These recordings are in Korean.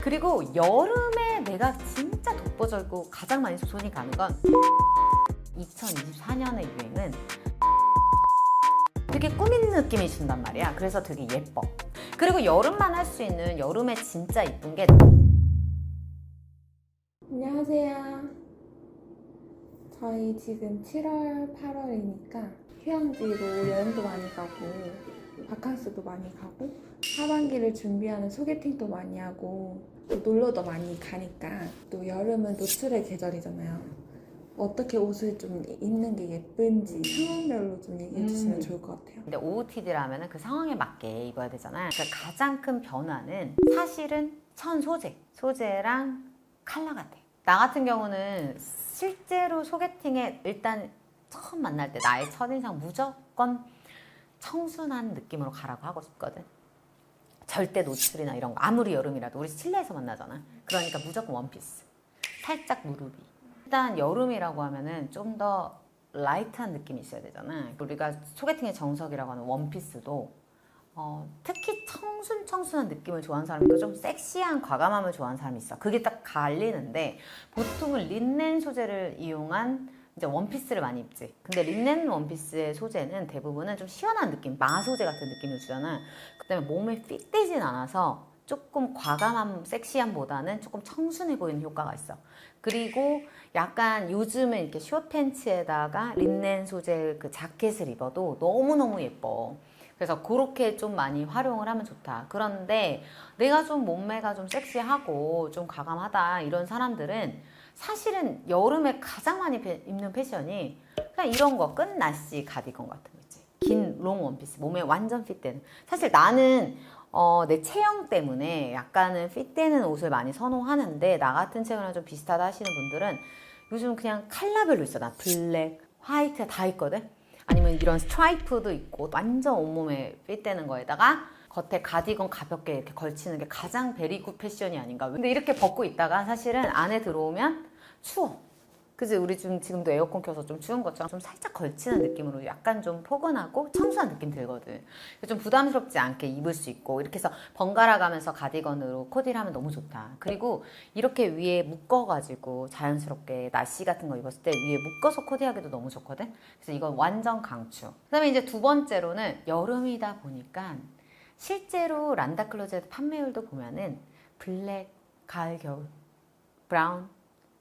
그리고 여름에 내가 진짜 독보적이고 가장 많이 손이 가는 건 2024년의 유행은 되게 꾸민 느낌이 준단 말이야. 그래서 되게 예뻐. 그리고 여름만 할 수 있는 여름에 진짜 이쁜 게 안녕하세요. 저희 지금 7월, 8월이니까 휴양지로 여행도 많이 가고 바캉스도 많이 가고 하반기를 준비하는 소개팅도 많이 하고 또 놀러도 많이 가니까 또 여름은 노출의 계절이잖아요. 어떻게 옷을 좀 입는 게 예쁜지 상황별로 좀 얘기해 주시면 좋을 것 같아요. 근데 OOTD라면 그 상황에 맞게 입어야 되잖아. 그러니까 가장 큰 변화는 사실은 천 소재랑 컬러 같아. 나 같은 경우는 실제로 소개팅에 일단 처음 만날 때 나의 첫인상 무조건 청순한 느낌으로 가라고 하고 싶거든. 절대 노출이나 이런 거 아무리 여름이라도 우리 실내에서 만나잖아. 그러니까 무조건 원피스, 살짝 무릎이. 일단 여름이라고 하면은 좀 더 라이트한 느낌이 있어야 되잖아. 우리가 소개팅의 정석이라고 하는 원피스도 특히 청순한 느낌을 좋아하는 사람이 있고 좀 섹시한 과감함을 좋아하는 사람이 있어. 그게 딱 갈리는데 보통은 린넨 소재를 이용한 이제 원피스를 많이 입지. 근데 린넨 원피스의 소재는 대부분은 좀 시원한 느낌, 마소재 같은 느낌을 주잖아. 그다음에 몸에 핏되진 않아서 조금 과감함, 섹시함보다는 조금 청순해 보이는 효과가 있어. 그리고 약간 요즘은 이렇게 숏팬츠에다가 린넨 소재 그 자켓을 입어도 너무너무 예뻐. 그래서 그렇게 좀 많이 활용을 하면 좋다. 그런데 내가 좀 몸매가 좀 섹시하고 좀 과감하다 이런 사람들은 사실은 여름에 가장 많이 입는 패션이 그냥 이런 거 끝나시 가디건 같은 거 있지. 긴 롱 원피스 몸에 완전 핏되는. 사실 나는 내 체형 때문에 약간은 핏되는 옷을 많이 선호하는데 나 같은 체형이랑 좀 비슷하다 하시는 분들은 요즘 그냥 컬러별로 있어. 나 블랙, 화이트 다 있거든. 아니면 이런 스트라이프도 있고 완전 온몸에 핏되는 거에다가 겉에 가디건 가볍게 이렇게 걸치는 게 가장 베리굿 패션이 아닌가. 근데 이렇게 벗고 있다가 사실은 안에 들어오면 추워. 그치? 우리 지금도 에어컨 켜서 좀 추운 것처럼 좀 살짝 걸치는 느낌으로 약간 좀 포근하고 청순한 느낌 들거든. 좀 부담스럽지 않게 입을 수 있고 이렇게 해서 번갈아 가면서 가디건으로 코디를 하면 너무 좋다. 그리고 이렇게 위에 묶어가지고 자연스럽게 나시 같은 거 입었을 때 위에 묶어서 코디하기도 너무 좋거든. 그래서 이건 완전 강추. 그 다음에 이제 두 번째로는 여름이다 보니까 실제로 란다클로젯 판매율도 보면은 블랙, 가을, 겨울, 브라운,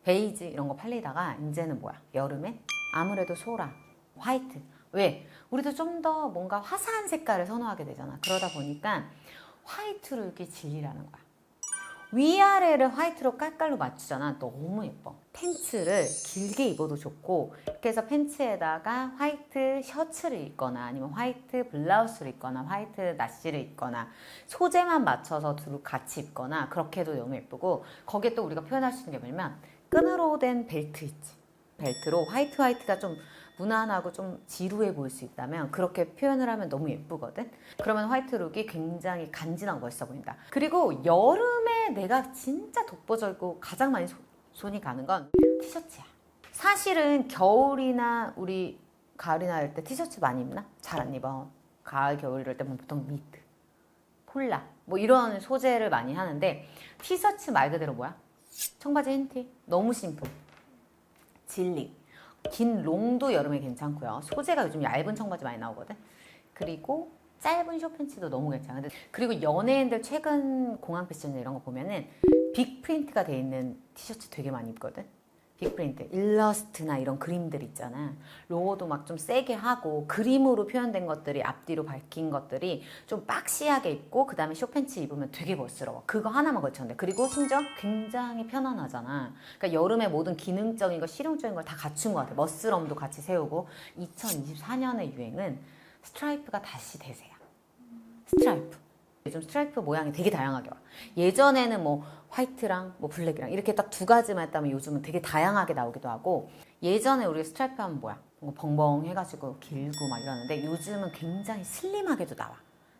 베이지 이런 거 팔리다가 이제는 뭐야? 여름엔 아무래도 소라, 화이트. 왜? 우리도 좀 더 뭔가 화사한 색깔을 선호하게 되잖아. 그러다 보니까 화이트로 이게 진리라는 거야. 위아래를 화이트로 깔깔로 맞추잖아. 너무 예뻐. 팬츠를 길게 입어도 좋고 이렇게 해서 팬츠에다가 화이트 셔츠를 입거나 아니면 화이트 블라우스를 입거나 화이트 나시를 입거나 소재만 맞춰서 두루 같이 입거나 그렇게 해도 너무 예쁘고 거기에 또 우리가 표현할 수 있는 게 뭐냐면 끈으로 된 벨트 있지. 벨트로 화이트가 좀 무난하고 좀 지루해 보일 수 있다면 그렇게 표현을 하면 너무 예쁘거든. 그러면 화이트 룩이 굉장히 간지나고 멋있어 보인다. 그리고 여름에 내가 진짜 독보적이고 가장 많이 손이 가는 건 티셔츠야. 사실은 겨울이나 우리 가을이나 할 때 티셔츠 많이 입나? 잘 안 입어. 가을, 겨울 이럴 때면 보통 니트, 폴라 뭐 이런 소재를 많이 하는데 티셔츠 말 그대로 뭐야? 청바지 흰티 너무 심플. 진리. 긴 롱도 여름에 괜찮고요. 소재가 요즘 얇은 청바지 많이 나오거든. 그리고 짧은 숏팬츠도 너무 괜찮아. 그리고 연예인들 최근 공항 패션 이런 거 보면은 빅 프린트가 돼 있는 티셔츠 되게 많이 입거든. 빅 프린트, 일러스트나 이런 그림들 있잖아. 로고도 막 좀 세게 하고 그림으로 표현된 것들이 앞뒤로 밝힌 것들이 좀 박시하게 입고 그 다음에 숏팬츠 입으면 되게 멋스러워. 그거 하나만 걸쳤는데 그리고 심지어 굉장히 편안하잖아. 그러니까 여름에 모든 기능적인 거 실용적인 걸 다 갖춘 것 같아. 멋스러움도 같이 세우고 2024년의 유행은 스트라이프가 다시 대세야. 스트라이프. 요즘 스트라이프 모양이 되게 다양하게 와. 예전에는 뭐 화이트랑 뭐 블랙이랑 이렇게 딱 두 가지만 했다면 요즘은 되게 다양하게 나오기도 하고 예전에 우리 스트라이프 하면 뭐야? 뭐 벙벙 해가지고 길고 막 이러는데 요즘은 굉장히 슬림하게도 나와.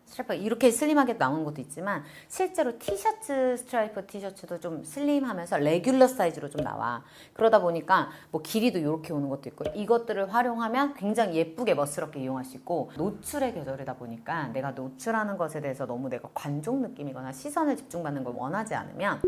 스트라이프 이렇게 슬림하게 나오는 것도 있지만 실제로 티셔츠 스트라이프 티셔츠도 좀 슬림하면서 레귤러 사이즈로 좀 나와. 그러다 보니까 뭐 길이도 이렇게 오는 것도 있고 이것들을 활용하면 굉장히 예쁘게 멋스럽게 이용할 수 있고 노출의 계절이다 보니까 내가 노출하는 것에 대해서 너무 내가 관종 느낌이거나 시선을 집중받는 걸 원하지 않으면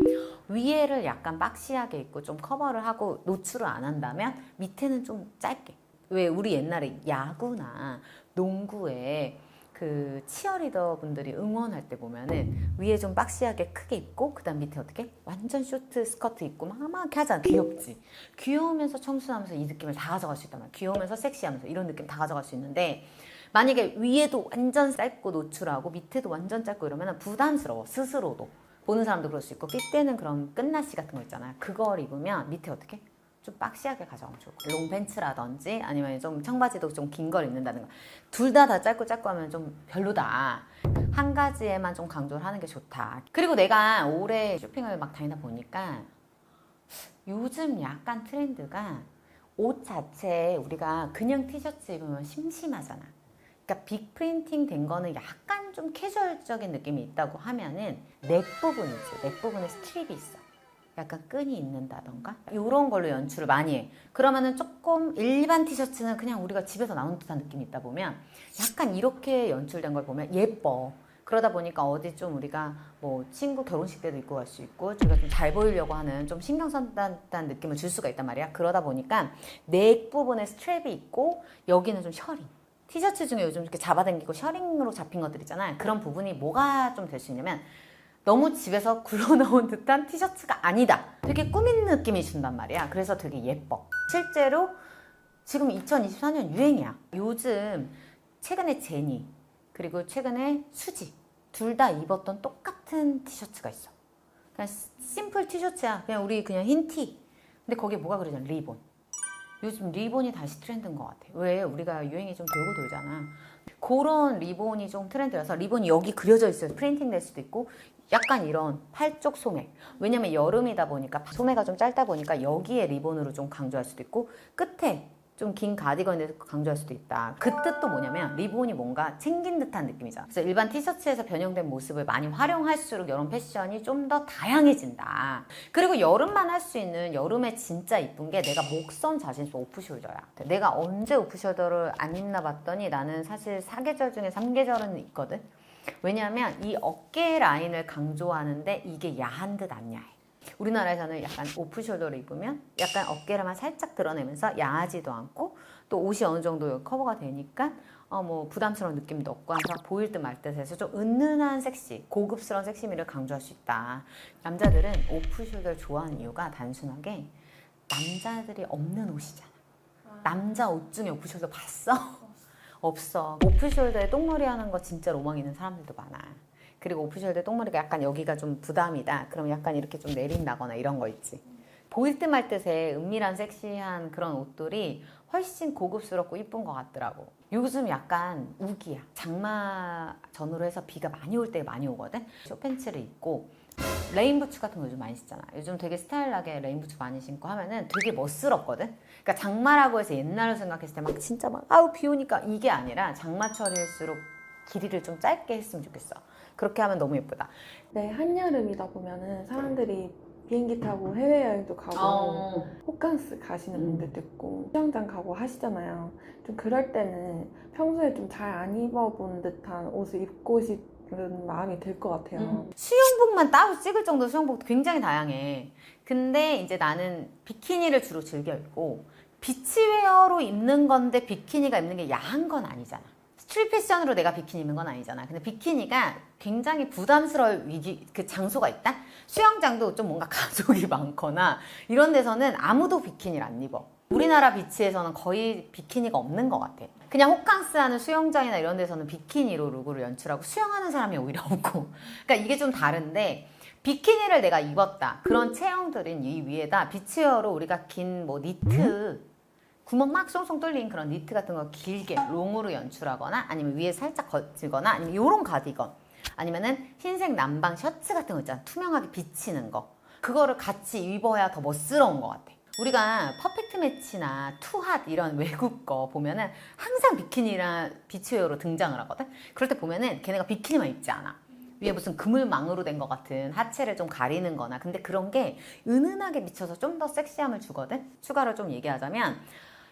위에를 약간 박시하게 입고 좀 커버를 하고 노출을 안 한다면 밑에는 좀 짧게. 왜 우리 옛날에 야구나 농구에 그 치어리더 분들이 응원할 때 보면은 위에 좀 박시하게 크게 입고 그다음 밑에 어떻게 완전 쇼트 스커트 입고 막 이렇게 하잖아. 귀엽지? 귀여우면서 청순하면서 이 느낌을 다 가져갈 수 있단 말이야. 귀여우면서 섹시하면서 이런 느낌 다 가져갈 수 있는데 만약에 위에도 완전 짧고 노출하고 밑에도 완전 짧고 이러면 부담스러워. 스스로도. 보는 사람도 그럴 수 있고 핏대는 그런 끝나시 같은 거 있잖아요. 그걸 입으면 밑에 어떻게? 좀 박시하게 가져가면 좋고 롱팬츠라든지 아니면 좀 청바지도 좀 긴 걸 입는다든가 둘 다 짧고 하면 좀 별로다. 한 가지에만 좀 강조를 하는 게 좋다. 그리고 내가 올해 쇼핑을 막 다니다 보니까 요즘 약간 트렌드가 옷 자체에 우리가 그냥 티셔츠 입으면 심심하잖아. 그러니까 빅 프린팅 된 거는 약간 좀 캐주얼적인 느낌이 있다고 하면은 넥 부분이지. 넥 부분에 스트립이 있어. 약간 끈이 있는다던가 이런 걸로 연출을 많이 해. 그러면은 조금 일반 티셔츠는 그냥 우리가 집에서 나온 듯한 느낌이 있다 보면 약간 이렇게 연출된 걸 보면 예뻐. 그러다 보니까 어디 좀 우리가 뭐 친구 결혼식 때도 입고 갈 수 있고 우리가 좀 잘 보이려고 하는 좀 신경 쓴다는 느낌을 줄 수가 있단 말이야. 그러다 보니까 넥 부분에 스트랩이 있고 여기는 좀 셔링. 티셔츠 중에 요즘 이렇게 잡아당기고 셔링으로 잡힌 것들 있잖아요. 그런 부분이 뭐가 좀 될 수 있냐면 너무 집에서 굴러나온 듯한 티셔츠가 아니다. 되게 꾸민 느낌이 준단 말이야. 그래서 되게 예뻐. 실제로 지금 2024년 유행이야. 요즘 최근에 제니 그리고 최근에 수지 둘 다 입었던 똑같은 티셔츠가 있어. 그냥 심플 티셔츠야. 그냥 우리 그냥 흰 티. 근데 거기에 뭐가 그러잖아. 리본. 요즘 리본이 다시 트렌드인 것 같아. 왜? 우리가 유행이 좀 돌고 돌잖아. 그런 리본이 좀 트렌드라서 리본이 여기 그려져 있어요. 프린팅 될 수도 있고 약간 이런 팔 쪽 소매. 왜냐면 여름이다 보니까 소매가 좀 짧다 보니까 여기에 리본으로 좀 강조할 수도 있고 끝에 좀 긴 가디건에서 강조할 수도 있다. 그 뜻도 뭐냐면 리본이 뭔가 챙긴 듯한 느낌이잖아. 그래서 일반 티셔츠에서 변형된 모습을 많이 활용할수록 이런 패션이 좀 더 다양해진다. 그리고 여름만 할 수 있는 여름에 진짜 이쁜 게 내가 목선 자신수 오프숄더야. 내가 언제 오프숄더를 안 입나 봤더니 나는 사실 4계절 중에 3계절은 있거든. 왜냐하면 이 어깨 라인을 강조하는데 이게 야한 듯 안 야해. 우리나라에서는 약간 오프숄더를 입으면 약간 어깨를만 살짝 드러내면서 야하지도 않고 또 옷이 어느 정도 커버가 되니까 뭐 부담스러운 느낌도 없고 항상 보일 듯 말 듯 해서 좀 은은한 섹시, 고급스러운 섹시미를 강조할 수 있다. 남자들은 오프숄더를 좋아하는 이유가 단순하게 남자들이 없는 옷이잖아. 남자 옷 중에 오프숄더 봤어? 없어. 오프숄더에 똥머리 하는 거 진짜 로망 있는 사람들도 많아. 그리고 오프숄더에 똥머리가 약간 여기가 좀 부담이다. 그럼 약간 이렇게 좀 내린다거나 이런 거 있지. 보일 듯 말 듯의 은밀한 섹시한 그런 옷들이 훨씬 고급스럽고 이쁜 것 같더라고. 요즘 약간 우기야. 장마 전후로 해서 비가 많이 올 때 많이 오거든. 숏팬츠를 입고 레인부츠 같은 거 요즘 많이 신잖아. 요즘 되게 스타일하게 레인부츠 많이 신고 하면은 되게 멋스럽거든. 그러니까 장마라고 해서 옛날을 생각했을 때 막 진짜 막 아우 비 오니까 이게 아니라 장마철일수록 길이를 좀 짧게 했으면 좋겠어. 그렇게 하면 너무 예쁘다. 네, 한여름이다 보면은 사람들이 비행기 타고 해외여행도 가고 호캉스 가시는 분들도 있고 수영장 가고 하시잖아요. 좀 그럴 때는 평소에 좀 잘 안 입어본 듯한 옷을 입고 싶은 마음이 들 것 같아요. 수영복만 따로 찍을 정도 수영복도 굉장히 다양해. 근데 이제 나는 비키니를 주로 즐겨 입고 비치웨어로 입는 건데 비키니가 입는 게 야한 건 아니잖아. 스트릿 패션으로 내가 비키니 입는 건 아니잖아. 근데 비키니가 굉장히 부담스러울 그 장소가 있다? 수영장도 좀 뭔가 가족이 많거나 이런 데서는 아무도 비키니를 안 입어. 우리나라 비치에서는 거의 비키니가 없는 것 같아. 그냥 호캉스하는 수영장이나 이런 데서는 비키니로 룩을 연출하고 수영하는 사람이 오히려 없고. 그러니까 이게 좀 다른데 비키니를 내가 입었다. 그런 체형들은 이 위에다 비치웨어로 우리가 긴 뭐 니트 구멍 막 쏙쏙 뚫린 그런 니트 같은 거 길게 롱으로 연출하거나 아니면 위에 살짝 거치거나 아니면 요런 가디건 아니면은 흰색 남방 셔츠 같은 거 있잖아. 투명하게 비치는 거. 그거를 같이 입어야 더 멋스러운 것 같아. 우리가 퍼펙트 매치나 투핫 이런 외국 거 보면은 항상 비키니랑 비치웨어로 등장을 하거든. 그럴 때 보면은 걔네가 비키니만 입지 않아. 위에 무슨 그물망으로 된 것 같은 하체를 좀 가리는 거나. 근데 그런 게 은은하게 비쳐서 좀 더 섹시함을 주거든. 추가로 좀 얘기하자면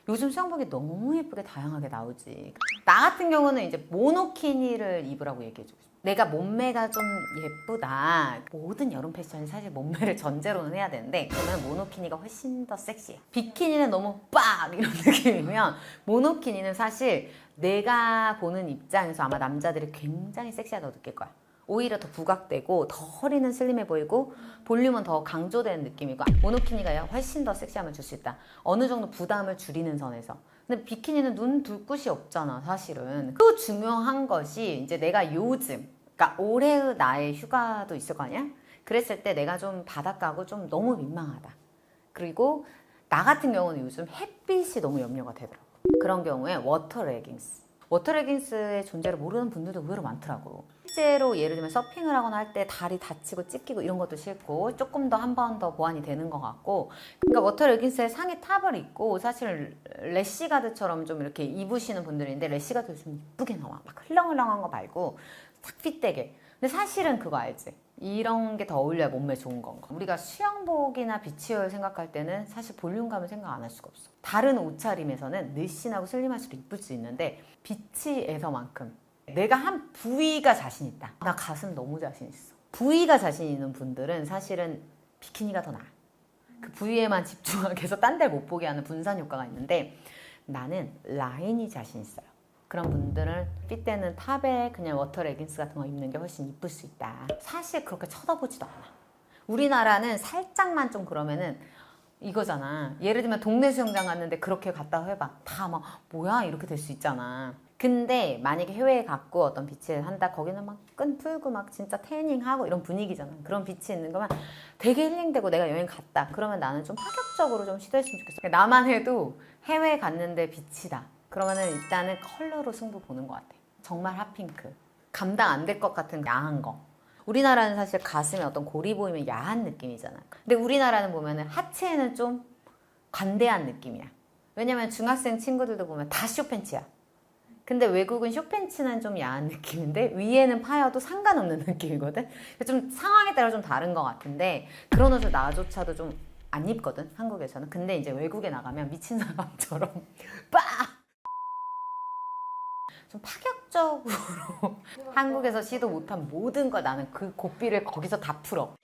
요즘 수영복이 너무 예쁘게 다양하게 나오지. 나 같은 경우는 이제 모노키니를 입으라고 얘기해주고 싶어. 내가 몸매가 좀 예쁘다. 모든 여름 패션이 사실 몸매를 전제로는 해야 되는데 그러면 모노키니가 훨씬 더 섹시해. 비키니는 너무 빡 이런 느낌이면 모노키니는 사실 내가 보는 입장에서 아마 남자들이 굉장히 섹시하다고 느낄 거야. 오히려 더 부각되고 더 허리는 슬림해 보이고 볼륨은 더 강조되는 느낌이고 모노키니가 훨씬 더 섹시함을 줄 수 있다. 어느 정도 부담을 줄이는 선에서. 근데 비키니는 눈 둘 곳이 없잖아 사실은. 또 중요한 것이 이제 내가 요즘 그러니까 올해의 나의 휴가도 있을 거 아니야? 그랬을 때 내가 좀 바닷가고 좀 너무 민망하다. 그리고 나 같은 경우는 요즘 햇빛이 너무 염려가 되더라고. 그런 경우에 워터 레깅스. 워터 레깅스의 존재를 모르는 분들도 의외로 많더라고. 실제로 예를 들면 서핑을 하거나 할 때 다리 다치고 찢기고 이런 것도 싫고 조금 더 한 번 더 보완이 되는 것 같고 그러니까 워터 레깅스에 상의 탑을 입고 사실 래시가드처럼 좀 이렇게 입으시는 분들이 있는데 래시가드 좀 이쁘게 나와. 막 흘렁흘렁한 거 말고 싹 핏되게. 근데 사실은 그거 알지? 이런 게 더 어울려야 몸매에 좋은 건가. 우리가 수영복이나 비치웨어 생각할 때는 사실 볼륨감을 생각 안 할 수가 없어. 다른 옷차림에서는 늘씬하고 슬림할수록 이쁠 수 있는데 비치에서만큼 내가 한 부위가 자신 있다. 나 가슴 너무 자신 있어. 부위가 자신 있는 분들은 사실은 비키니가 더 나아. 그 부위에만 집중하게 해서 딴 데를 못 보게 하는 분산 효과가 있는데 나는 라인이 자신 있어요. 그런 분들은 핏대는 탑에 그냥 워터 레깅스 같은 거 입는 게 훨씬 이쁠 수 있다. 사실 그렇게 쳐다보지도 않아. 우리나라는 살짝만 좀 그러면은 이거잖아. 예를 들면 동네 수영장 갔는데 그렇게 갔다 해봐. 다 막 뭐야 이렇게 될 수 있잖아. 근데 만약에 해외에 갔고 어떤 비치를 한다. 거기는 막 끈 풀고 막 진짜 태닝하고 이런 분위기잖아. 그런 비치 있는 거면 되게 힐링되고 내가 여행 갔다. 그러면 나는 좀 파격적으로 좀 시도했으면 좋겠어. 나만 해도 해외에 갔는데 비치다. 그러면은 일단은 컬러로 승부 보는 것 같아. 정말 핫핑크. 감당 안 될 것 같은 야한 거. 우리나라는 사실 가슴에 어떤 골이 보이면 야한 느낌이잖아. 근데 우리나라는 보면은 하체에는 좀 관대한 느낌이야. 왜냐면 중학생 친구들도 보면 다 쇼팬츠야. 근데 외국은 쇼팬츠는 좀 야한 느낌인데 위에는 파여도 상관없는 느낌이거든. 좀 상황에 따라 좀 다른 것 같은데 그런 옷을 나조차도 좀 안 입거든 한국에서는. 근데 이제 외국에 나가면 미친 사람처럼 빡! 좀 파격적으로 한국에서 시도 못한 모든 걸 나는 그 고삐를 거기서 다 풀어.